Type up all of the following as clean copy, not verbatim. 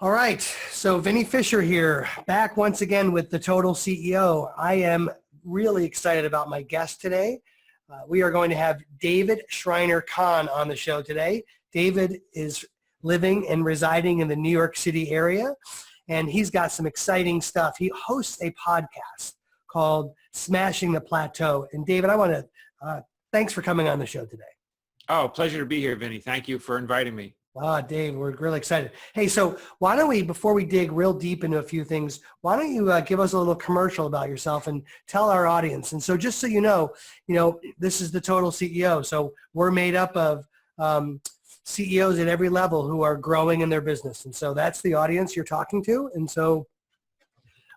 All right, so Vinnie Fisher here, back once again with the Total CEO. I am really excited about my guest today. We are going to have David Shriner-Cahn on the show today. David is living and residing in the New York City area, and he's got some exciting stuff. He hosts a podcast called Smashing the Plateau. And David, I want to thanks for coming on the show today. Oh, pleasure to be here, Vinny. Thank you for inviting me. Dave, we're really excited. Hey, so why don't we, before we dig real deep into a few things, why don't you give us a little commercial about yourself and tell our audience. And so just so you know, this is the Total CEO. So we're made up of CEOs at every level who are growing in their business. And so that's the audience you're talking to. And so,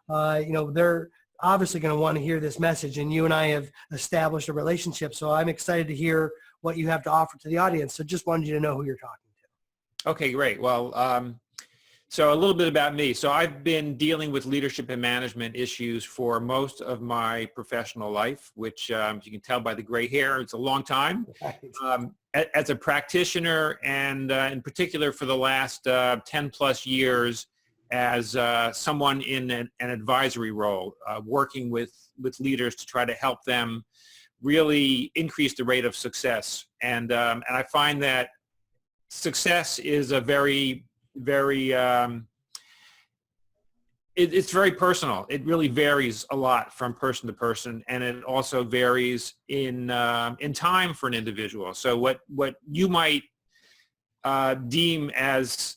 they're obviously going to want to hear this message. And you and I have established a relationship. So I'm excited to hear what you have to offer to the audience. So just wanted you to know who you're talking to. Okay, great. Well, so a little bit about me. So I've been dealing with leadership and management issues for most of my professional life, which you can tell by the gray hair, it's a long time. Right. As a practitioner and in particular for the last 10 plus years as someone in an advisory role, working with leaders to try to help them really increase the rate of success. And I find that success is a very, very, it's very personal. It really varies a lot from person to person, and it also varies in time for an individual. So what you might deem as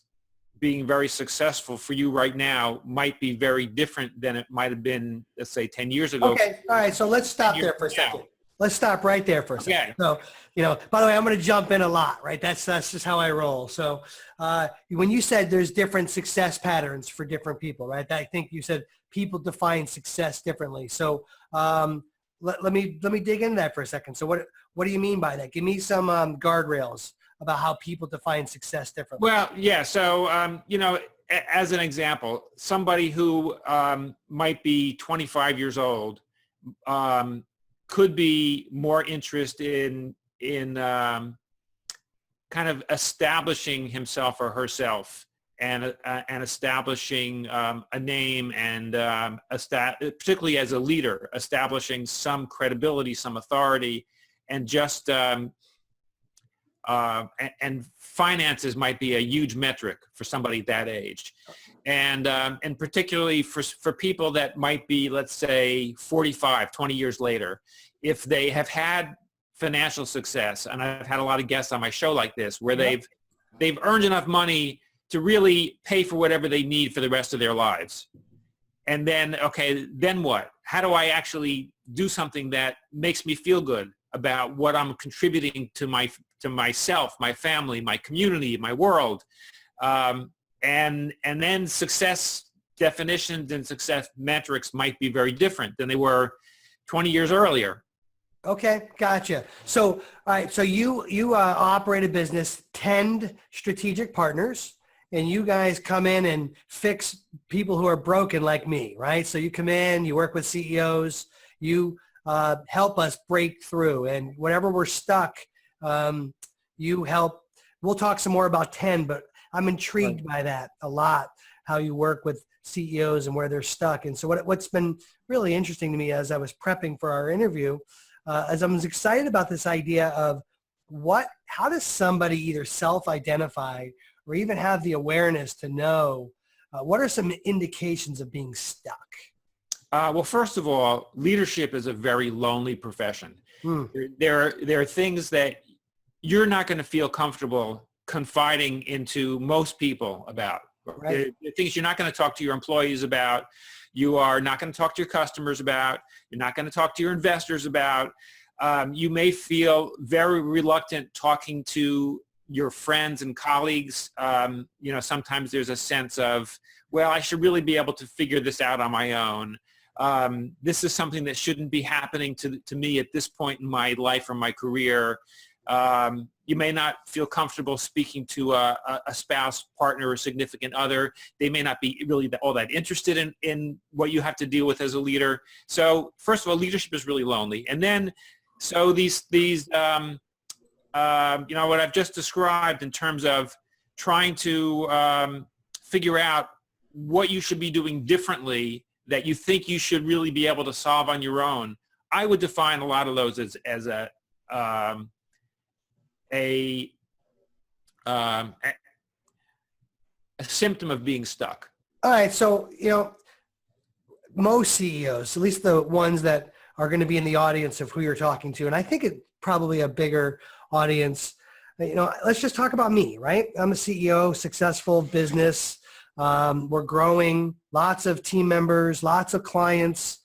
being very successful for you right now might be very different than it might have been, let's say, 10 years ago. Okay, all right, so let's stop there for a second. Let's stop right there for a second. Okay. So, by the way, I'm going to jump in a lot, right? That's just how I roll. So when you said there's different success patterns for different people, right? I think you said people define success differently. So let me dig into that for a second. So what do you mean by that? Give me some guardrails about how people define success differently. Well, yeah. So, as an example, somebody who might be 25 years old could be more interested in kind of establishing himself or herself and establishing a name and particularly as a leader, establishing some credibility, some authority, and just and finances might be a huge metric for somebody that age. And particularly for people that might be, let's say, 45, 20 years later, if they have had financial success, and I've had a lot of guests on my show like this, where they've earned enough money to really pay for whatever they need for the rest of their lives. And then, okay, then what? How do I actually do something that makes me feel good about what I'm contributing to myself, my family, my community, my world? And then success definitions and success metrics might be very different than they were 20 years earlier. Okay, gotcha. So, all right, so you operate a business, 10 strategic partners, and you guys come in and fix people who are broken like me, right? So you come in, you work with CEOs, you help us break through, and whenever we're stuck, you help. We'll talk some more about 10, but I'm intrigued by that a lot, how you work with CEOs and where they're stuck. And so what's been really interesting to me as I was prepping for our interview, as I was excited about this idea of how does somebody either self-identify or even have the awareness to know, what are some indications of being stuck? Well, first of all, leadership is a very lonely profession. There are things that you're not going to feel comfortable confiding into most people about. Right. There are things you're not going to talk to your employees about. You are not going to talk to your customers about. You're not going to talk to your investors about. You may feel very reluctant talking to your friends and colleagues. Sometimes there's a sense of, well, I should really be able to figure this out on my own. This is something that shouldn't be happening to me at this point in my life or my career. You may not feel comfortable speaking to a spouse, partner, or significant other. They may not be really all that interested in what you have to deal with as a leader. So first of all, leadership is really lonely. And then, so these what I've just described in terms of trying to figure out what you should be doing differently that you think you should really be able to solve on your own, I would define a lot of those as a symptom of being stuck. All right. So, most CEOs, at least the ones that are going to be in the audience of who you're talking to, and I think it's probably a bigger audience, let's just talk about me, right? I'm a CEO, successful business. We're growing, lots of team members, lots of clients.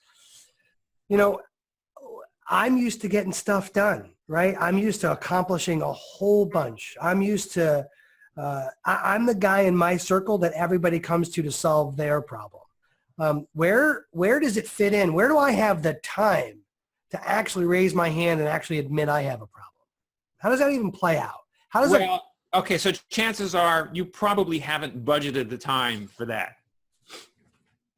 I'm used to getting stuff done, right? I'm used to accomplishing a whole bunch. I'm used to, I'm the guy in my circle that everybody comes to solve their problem. Where does it fit in? Where do I have the time to actually raise my hand and actually admit I have a problem? How does that even play out? How does Okay, so chances are you probably haven't budgeted the time for that.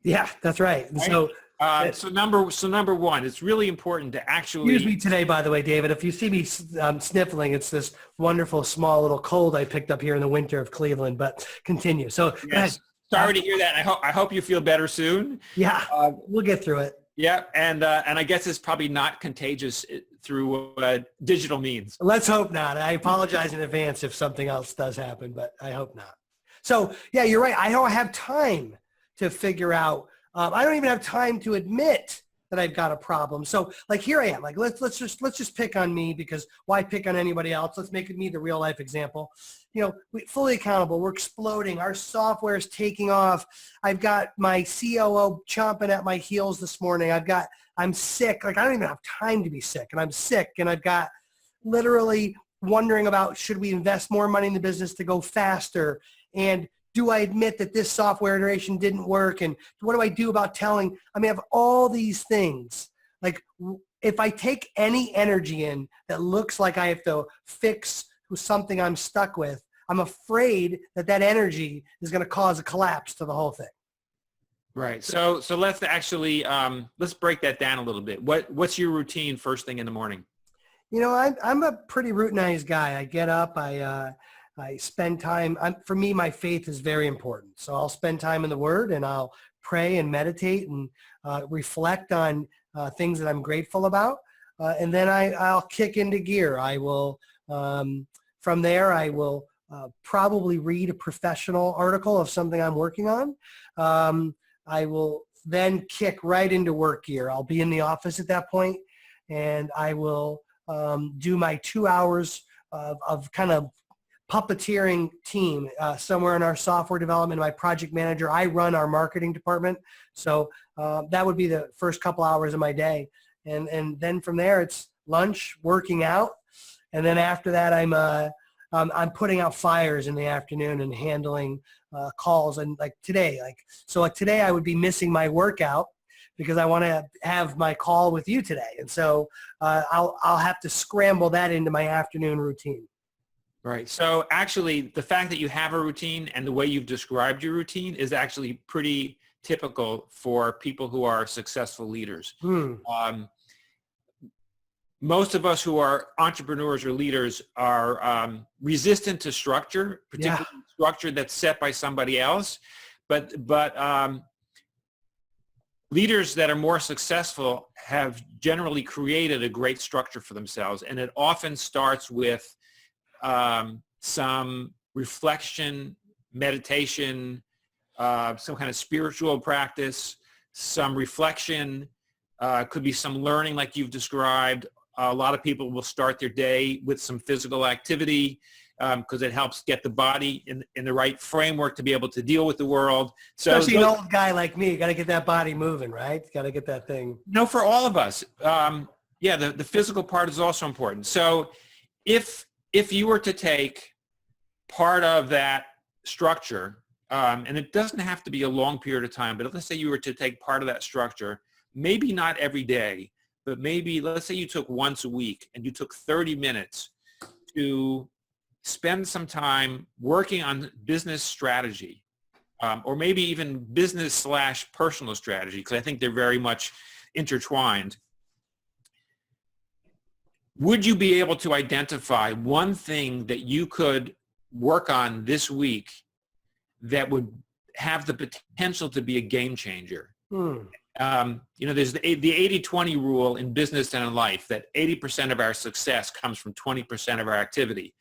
Yeah, that's right. Right? So number one, it's really important to actually. Excuse me today, by the way, David. If you see me sniffling, it's this wonderful small little cold I picked up here in the winter of Cleveland. But continue. So yes, sorry to hear that. I hope you feel better soon. Yeah, we'll get through it. Yeah, and I guess it's probably not contagious through digital means. Let's hope not. I apologize in advance if something else does happen, but I hope not. So yeah, you're right. I don't have time to figure out. I don't even have time to admit that I've got a problem. So like here I am. Like let's just pick on me, because why pick on anybody else? Let's make me the real life example. Fully accountable. We're exploding. Our software is taking off. I've got my COO chomping at my heels this morning. I'm sick. Like I don't even have time to be sick, and I'm sick, and I've got literally wondering about, should we invest more money in the business to go faster? And do I admit that this software iteration didn't work? And what do I do about I have all these things. Like if I take any energy in that looks like I have to fix something I'm stuck with, I'm afraid that energy is going to cause a collapse to the whole thing. Right. So let's actually, let's break that down a little bit. What's your routine first thing in the morning? I'm a pretty routinized guy. I get up, I spend time. For me, my faith is very important. So I'll spend time in the Word, and I'll pray and meditate and reflect on things that I'm grateful about. And then I'll kick into gear. I will, from there, I will probably read a professional article of something I'm working on. I will then kick right into work gear. I'll be in the office at that point, and I will do my 2 hours of kind of puppeteering team somewhere in our software development. My project manager, I run our marketing department. So that would be the first couple hours of my day. And then from there, it's lunch, working out. And then after that, I'm putting out fires in the afternoon and handling calls. And like today, today I would be missing my workout because I want to have my call with you today. And so I'll have to scramble that into my afternoon routine. Right. So actually, the fact that you have a routine and the way you've described your routine is actually pretty typical for people who are successful leaders. Most of us who are entrepreneurs or leaders are resistant to structure, particularly structure that's set by somebody else. But leaders that are more successful have generally created a great structure for themselves, and it often starts with some reflection, meditation, some kind of spiritual practice, some reflection, could be some learning like you've described. A lot of people will start their day with some physical activity because it helps get the body in the right framework to be able to deal with the world. So, especially an old guy like me, you got to get that body moving, right? Got to get that thing. No, for all of us. The physical part is also important. So if you were to take part of that structure, and it doesn't have to be a long period of time, but let's say you were to take part of that structure, maybe not every day, but maybe let's say you took once a week and you took 30 minutes to spend some time working on business strategy, or maybe even business/personal strategy, because I think they're very much intertwined. Would you be able to identify one thing that you could work on this week that would have the potential to be a game changer. Hmm. There's the 80-20 rule in business and in life, that 80% of our success comes from 20% of our activity.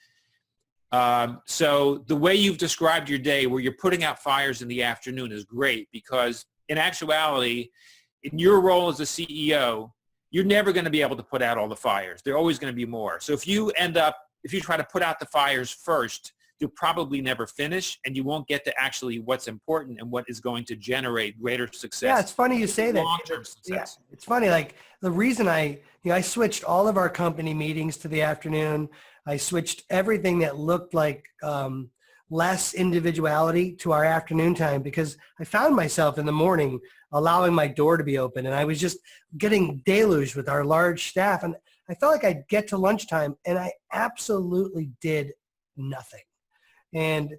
So the way you've described your day, where you're putting out fires in the afternoon, is great, because in actuality, in your role as a CEO, you're never going to be able to put out all the fires. There are always going to be more. So if you try to put out the fires first, you'll probably never finish, and you won't get to actually what's important and what is going to generate greater success. Yeah, it's funny you say that. Long-term success. Yeah, it's funny. Like, the reason I switched all of our company meetings to the afternoon. I switched everything that looked like less individuality to our afternoon time, because I found myself in the morning allowing my door to be open, and I was just getting deluged with our large staff. And I felt like I'd get to lunchtime and I absolutely did nothing. And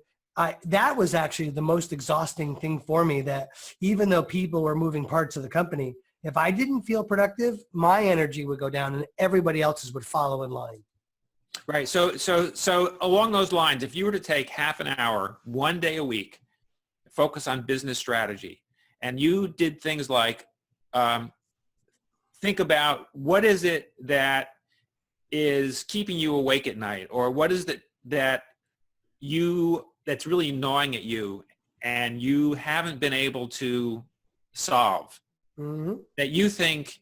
that was actually the most exhausting thing for me, that even though people were moving parts of the company, if I didn't feel productive, my energy would go down and everybody else's would follow in line. Right. So along those lines, if you were to take half an hour, one day a week, focus on business strategy, and you did things like think about what is it that is keeping you awake at night, or what is it that's really gnawing at you and you haven't been able to solve, Mm-hmm. that you think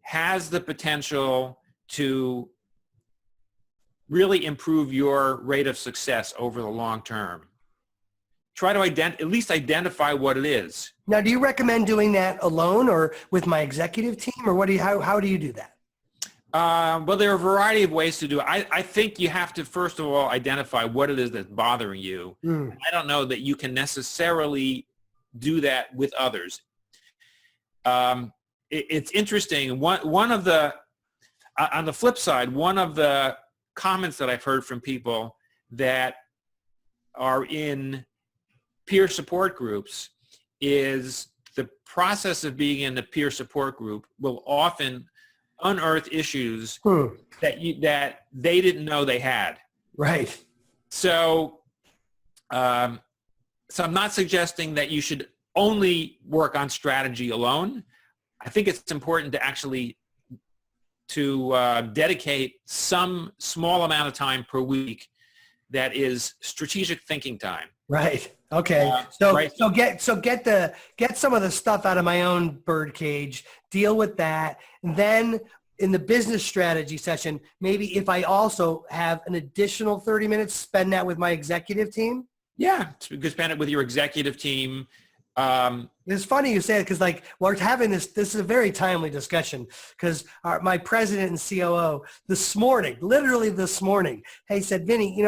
has the potential to really improve your rate of success over the long term. Try to at least identify what it is. Now, do you recommend doing that alone or with my executive team, or how do you do that? Well, there are a variety of ways to do it. I think you have to, first of all, identify what it is that's bothering you. Mm. I don't know that you can necessarily do that with others. It's interesting. One of the, on the flip side, one of the comments that I've heard from people that are in peer support groups is the process of being in a peer support group will often unearth issues that they didn't know they had. Right. So I'm not suggesting that you should only work on strategy alone. I think it's important to actually dedicate some small amount of time per week that is strategic thinking time. Right. Okay. So get some of the stuff out of my own bird cage, deal with that. And then in the business strategy session, maybe if I also have an additional 30 minutes, spend that with my executive team. Yeah. You could spend it with your executive team. It's funny you say it, because like we're having this is a very timely discussion, because my president and COO literally this morning, he said, Vinnie,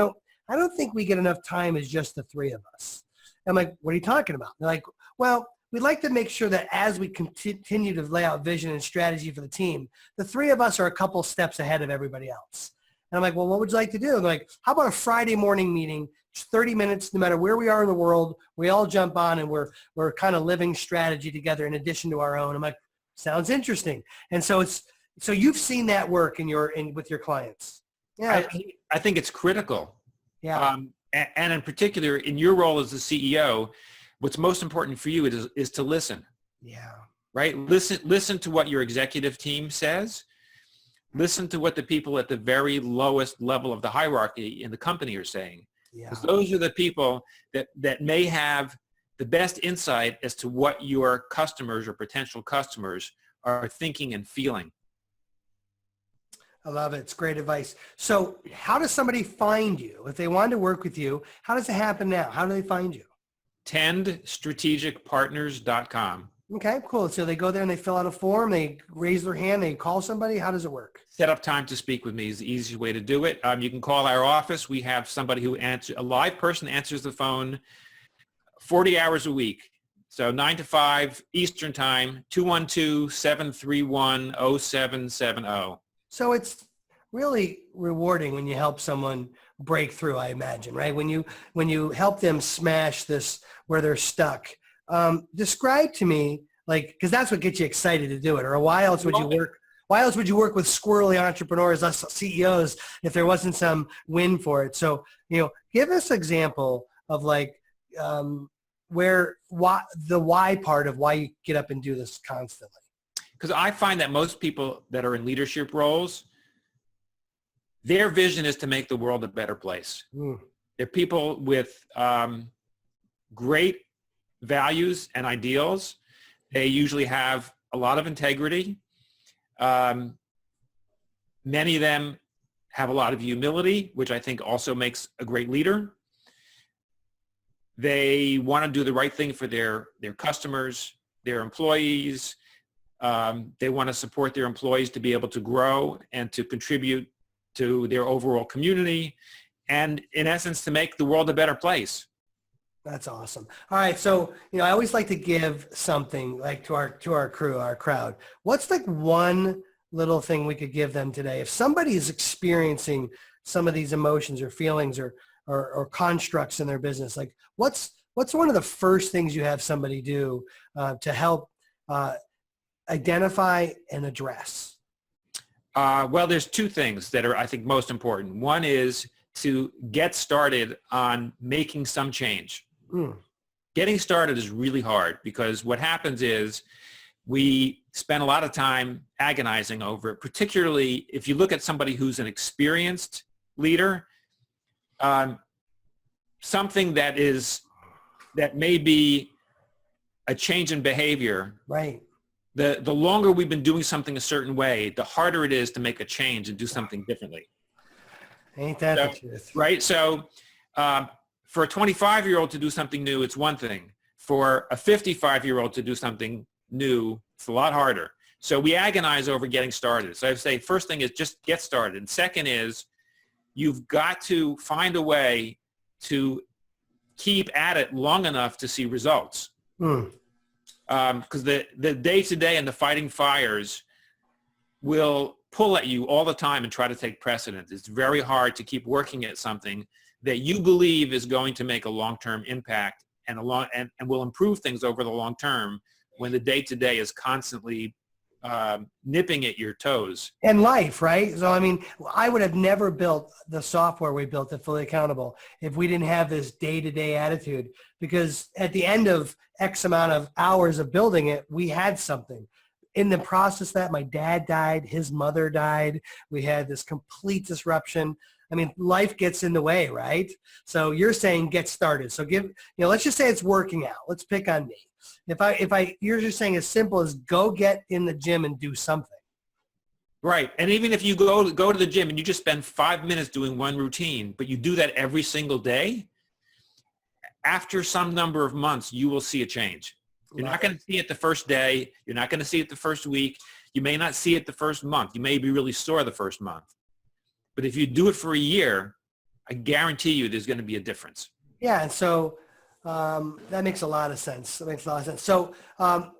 I don't think we get enough time as just the three of us. I'm like, what are you talking about? They're like, well, we'd like to make sure that as we continue to lay out vision and strategy for the team, the three of us are a couple steps ahead of everybody else. And I'm like, well, what would you like to do? And they're like, how about a Friday morning meeting, 30 minutes, no matter where we are in the world, we all jump on and we're kind of living strategy together in addition to our own. I'm like, sounds interesting. And so you've seen that work with your clients. Yeah. I think it's critical. Yeah. And in particular, in your role as the CEO, what's most important for you is to listen. Yeah. Right? Listen to what your executive team says. Listen to what the people at the very lowest level of the hierarchy in the company are saying. Yeah. Because those are the people that may have the best insight as to what your customers or potential customers are thinking and feeling. I love it. It's great advice. So how does somebody find you? If they want to work with you, how does it happen now? How do they find you? tendstrategicpartners.com. Okay, cool. So they go there and they fill out a form, they raise their hand, they call somebody. How does it work? Set up time to speak with me is the easiest way to do it. You can call our office. We have somebody a live person answers the phone 40 hours a week. So 9 to 5 Eastern time, 212-731-0770. So it's really rewarding when you help someone break through, I imagine, right? When you help them smash this where they're stuck. Describe to me, because that's what gets you excited to do it. Or why else would you work with squirrely entrepreneurs, us CEOs, if there wasn't some win for it? So, give us an example of the why part of why you get up and do this constantly. Because I find that most people that are in leadership roles, their vision is to make the world a better place. They're people with great values and ideals. They usually have a lot of integrity. Many of them have a lot of humility, which I think also makes a great leader. They want to do the right thing for their customers, their employees. They want to support their employees to be able to grow and to contribute to their overall community, and in essence, to make the world a better place. That's awesome. All right. So, I always like to give something like to our crew, our crowd. What's like one little thing we could give them today? If somebody is experiencing some of these emotions or feelings or constructs in their business, like what's one of the first things you have somebody do to help identify and address? Well, there's two things that are, I think, most important. One is to get started on making some change. Getting started is really hard because what happens is we spend a lot of time agonizing over it, particularly if you look at somebody who's an experienced leader, something that may be a change in behavior. Right. The longer we've been doing something a certain way, the harder it is to make a change and do something differently. Ain't that the truth? Right. So for a 25-year-old to do something new, it's one thing. For a 55-year-old to do something new, it's a lot harder. So we agonize over getting started. So I would say first thing is just get started. And second is you've got to find a way to keep at it long enough to see results. Because the day-to-day and the fighting fires will pull at you all the time and try to take precedence. It's very hard to keep working at something that you believe is going to make a long-term impact and will improve things over the long term when the day-to-day is constantly nipping at your toes. And life, right? So, I would have never built the software we built at Fully Accountable if we didn't have this day-to-day attitude, because at the end of X amount of hours of building it, we had something. In the process that my dad died, his mother died, we had this complete disruption. Life gets in the way, right? So you're saying get started. So let's just say it's working out. Let's pick on me. You're just saying as simple as go get in the gym and do something. Right. And even if you go to the gym and you just spend 5 minutes doing one routine, but you do that every single day, after some number of months, you will see a change. You're not going to see it the first day. You're not going to see it the first week. You may not see it the first month. You may be really sore the first month. But if you do it for a year, I guarantee you there's going to be a difference. Yeah, and so that makes a lot of sense. So what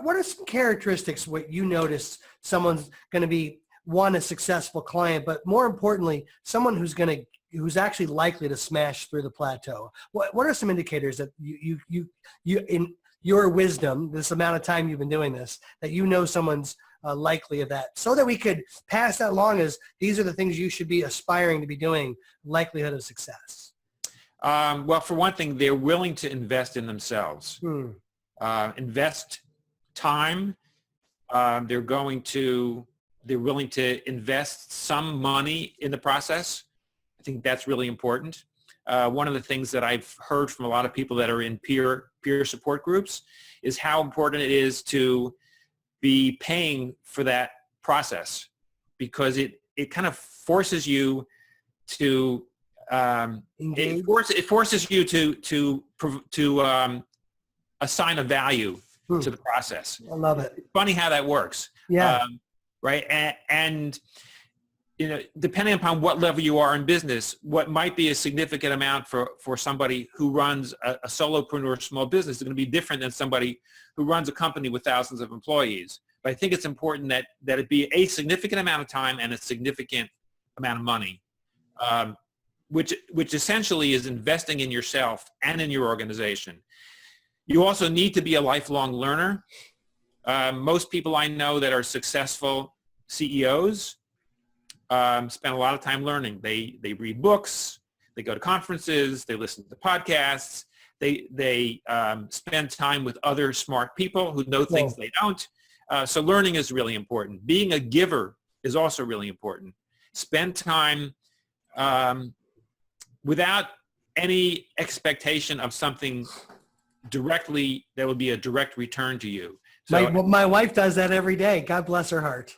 are some characteristics what you notice someone's going to be, one, a successful client, but more importantly, someone who's actually likely to smash through the plateau? What are some indicators that you in your wisdom, this amount of time you've been doing this, that someone's likely of that, so that we could pass that along as these are the things you should be aspiring to be doing, likelihood of success? Well, for one thing, they're willing to invest in themselves, invest time. They're willing to invest some money in the process. I think that's really important. One of the things that I've heard from a lot of people that are in peer support groups is how important it is to be paying for that process, because it kind of forces you to it forces you to assign a value to the process. I love it. It's funny how that works. Yeah. Right. And depending upon what level you are in business, what might be a significant amount for somebody who runs a solopreneur small business is going to be different than somebody who runs a company with thousands of employees. But I think it's important that it be a significant amount of time and a significant amount of money, which essentially is investing in yourself and in your organization. You also need to be a lifelong learner. Most people I know that are successful CEOs spend a lot of time learning. They read books, they go to conferences, they listen to podcasts, They spend time with other smart people who know things they don't. So learning is really important. Being a giver is also really important. Spend time without any expectation of something directly that would be a direct return to you. So, my wife does that every day. God bless her heart.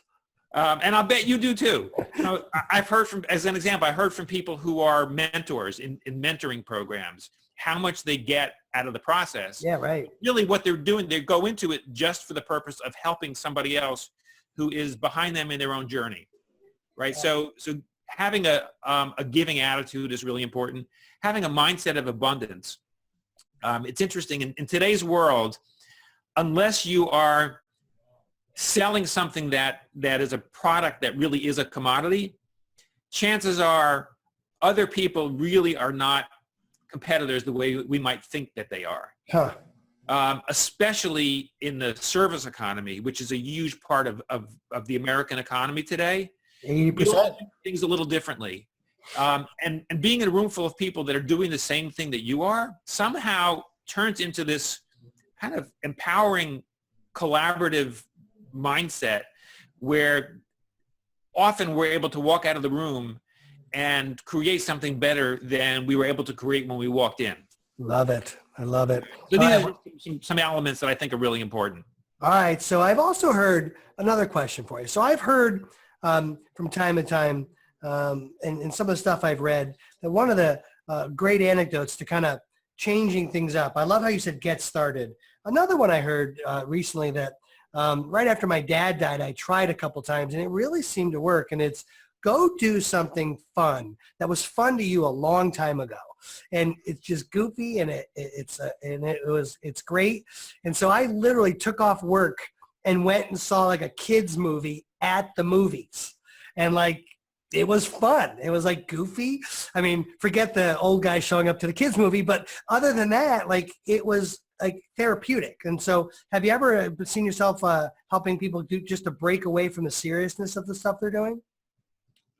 And I'll bet you do too. You know, I've heard from, as an example, I heard from people who are mentors in mentoring programs, how much they get out of the process. Yeah, right. Really what they're doing, they go into it just for the purpose of helping somebody else who is behind them in their own journey, right? Yeah. So having a giving attitude is really important. Having a mindset of abundance. It's interesting, in today's world, unless you are selling something that is a product that really is a commodity, chances are other people really are not competitors the way we might think that they are. Huh. Especially in the service economy, which is a huge part of the American economy today. 80%. We all do things a little differently. And being in a room full of people that are doing the same thing that you are somehow turns into this kind of empowering, collaborative mindset where often we're able to walk out of the room and create something better than we were able to create when we walked in. Love it. I love it. So these are some elements that I think are really important. All right. So I've also heard another question for you. So I've heard from time to time, and some of the stuff I've read, that one of the great anecdotes to kind of changing things up. I love how you said get started. Another one I heard recently that right after my dad died, I tried a couple times and it really seemed to work. And it's go do something fun that was fun to you a long time ago. And it's just goofy and it's great. And so I literally took off work and went and saw like a kids movie at the movies. And like, it was fun. It was like goofy. I mean, forget the old guy showing up to the kids movie, but other than that, like it was like therapeutic. And so have you ever seen yourself helping people do just to break away from the seriousness of the stuff they're doing?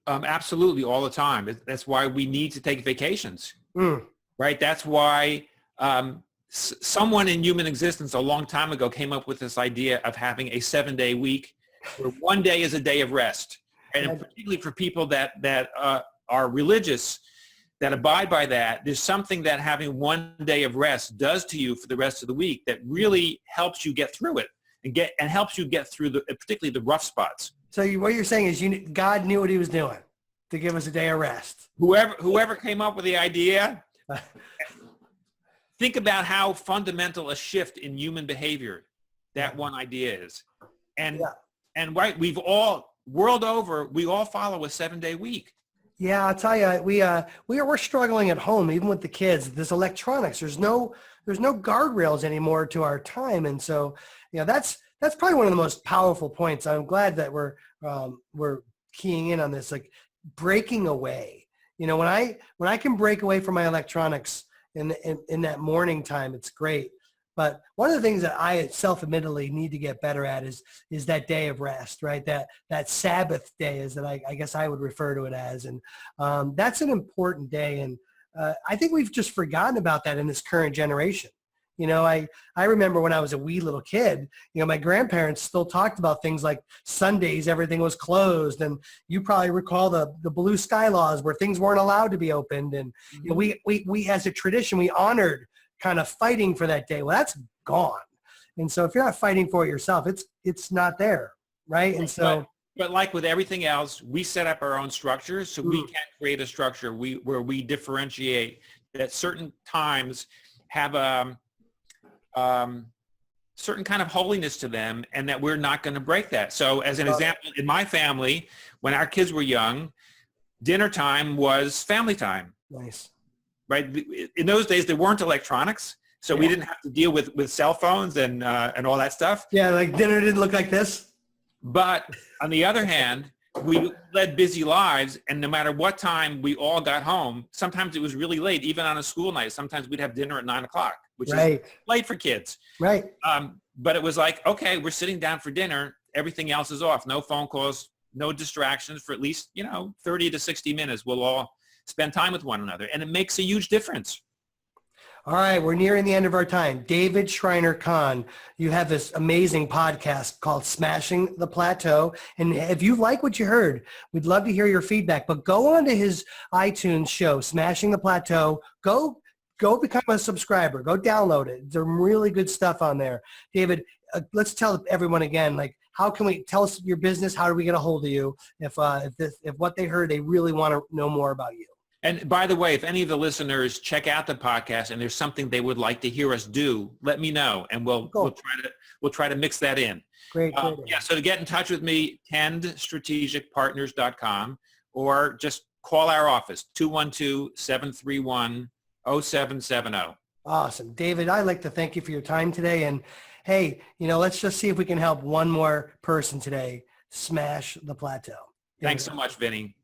Absolutely, all the time. That's why we need to take vacations, right? That's why someone in human existence a long time ago came up with this idea of having a 7-day week where one day is a day of rest. And particularly for people that are religious, that abide by that, there's something that having one day of rest does to you for the rest of the week that really helps you get through it and helps you get through particularly the rough spots. So what you're saying is God knew what he was doing to give us a day of rest. Whoever came up with the idea, think about how fundamental a shift in human behavior that one idea is. And right, world over, we all follow a 7-day week. Yeah, I'll tell you, we're struggling at home, even with the kids. There's electronics. There's no guardrails anymore to our time, and so that's probably one of the most powerful points. I'm glad that we're keying in on this, like breaking away. When I can break away from my electronics in that morning time, it's great. But one of the things that I self-admittedly need to get better at is that day of rest, right? That Sabbath day is that I guess I would refer to it as. And that's an important day. And I think we've just forgotten about that in this current generation. I remember when I was a wee little kid, my grandparents still talked about things like Sundays, everything was closed. And you probably recall the blue sky laws where things weren't allowed to be opened. And we as a tradition, we honored kind of fighting for that day. Well, that's gone. And so if you're not fighting for it yourself, it's not there, right? And so, but like with everything else, we set up our own structures, so we can create a structure where we differentiate that certain times have certain kind of holiness to them, and that we're not going to break that. So as an example, in my family, when our kids were young, dinner time was family time. Nice. Right. In those days, there weren't electronics, so we didn't have to deal with cell phones and all that stuff. Yeah, like dinner didn't look like this. But on the other hand, we led busy lives, and no matter what time we all got home, sometimes it was really late, even on a school night. Sometimes we'd have dinner at 9 o'clock, which is late for kids. Right. But it was like, okay, we're sitting down for dinner. Everything else is off. No phone calls, no distractions for at least 30 to 60 minutes. We'll all spend time with one another, and it makes a huge difference. All right, we're nearing the end of our time. David Shriner-Cahn, you have this amazing podcast called Smashing the Plateau. And if you like what you heard, we'd love to hear your feedback. But go on to his iTunes show, Smashing the Plateau. Go become a subscriber. Go download it. There's some really good stuff on there. David, let's tell everyone again, like, how can we tell us your business? How do we get a hold of you if what they heard, they really want to know more about you? And by the way, if any of the listeners check out the podcast and there's something they would like to hear us do, let me know, and we'll try to mix that in. Great. Yeah. So to get in touch with me, tendstrategicpartners.com, or just call our office 212-731-0770. Awesome, David. I'd like to thank you for your time today. And hey, let's just see if we can help one more person today smash the plateau. Thanks so much, Vinnie.